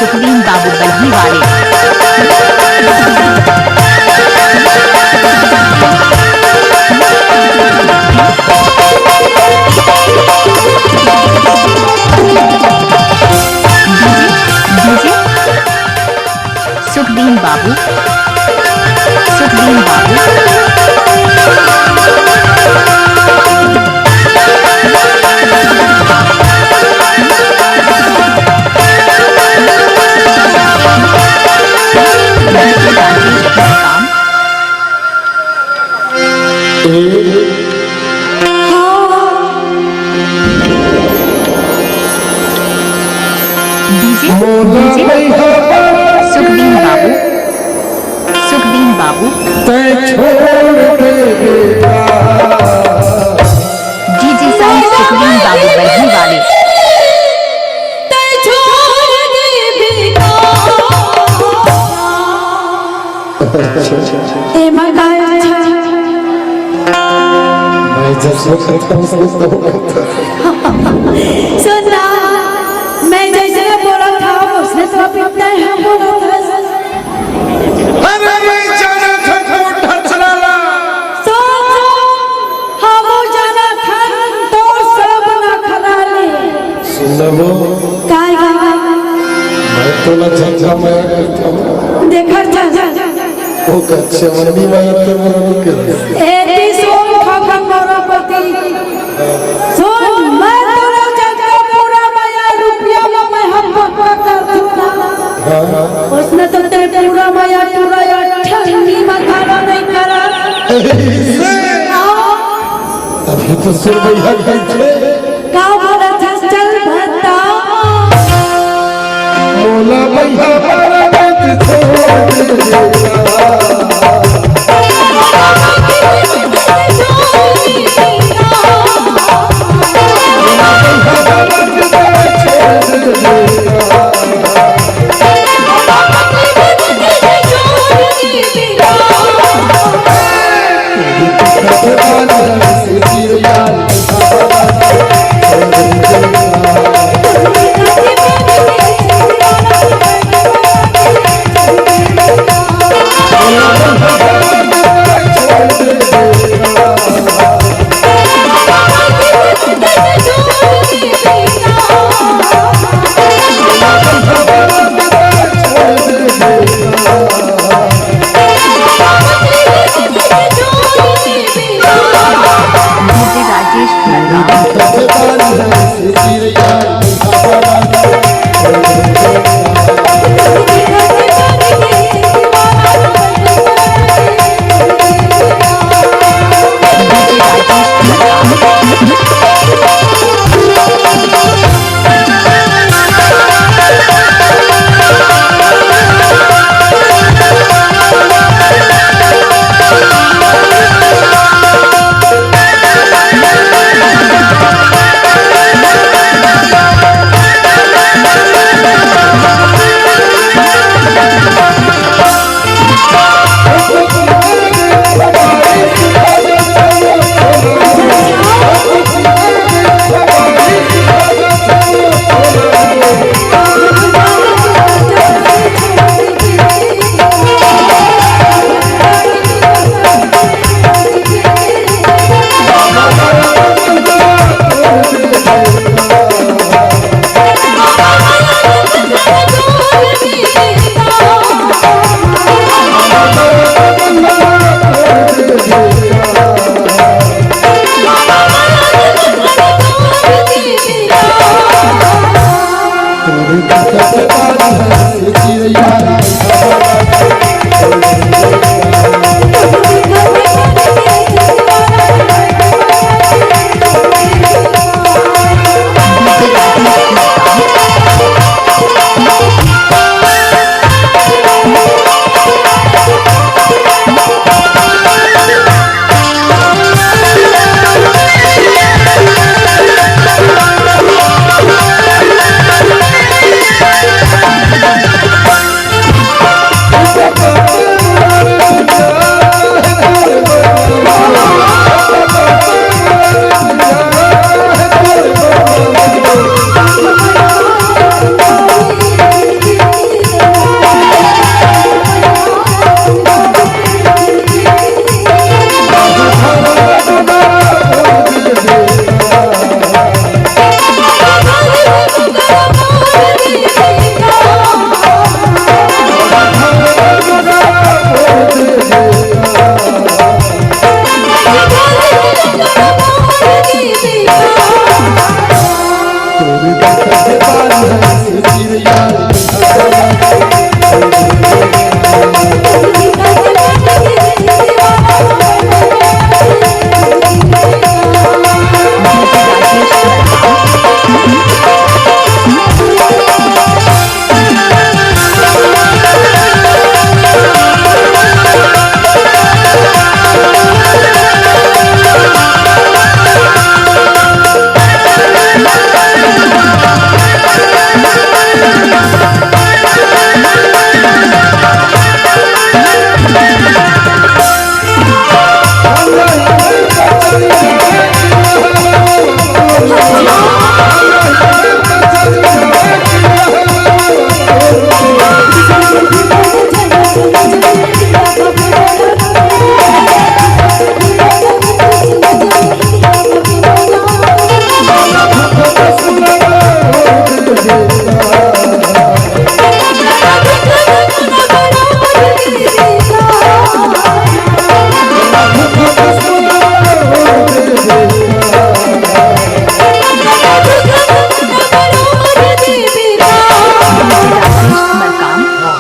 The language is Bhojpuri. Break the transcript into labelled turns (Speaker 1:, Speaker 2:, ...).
Speaker 1: सुखदीन बाबू बल्ही वाले। सुखदीन बाबू, सुखदीन बाबू। सुखदीन बाबू, सुखदीन बाबू। जी साहब सुखदीन बाबू बल्ही वाले।
Speaker 2: सुना, मैं जैसे बोला था उसने तो अब इतना ही बोला था।
Speaker 3: अरे मैं जाना था तो ढचलाला।
Speaker 2: हम जाना था तो सब ना खराले।
Speaker 3: सुनो,
Speaker 2: काय
Speaker 3: मैं तो ना झंझा मैं करता हूँ।
Speaker 2: देखा जा
Speaker 3: वो कच्चे मंडी में आते मरने के लिए।
Speaker 2: एती सोम खबर मोरा पति। सोम मैं तो जगह पूरा माया रुपया में मैं हम कर दूँगा। उसने तो तेरे पूरा माया पूरा ठंडी में खाना नहीं करा।
Speaker 3: अभी तो सुन भैया गए थे।
Speaker 2: क्या बोला था चल भत्ता।
Speaker 3: मोला भैया हमारा गए थे। Thank you.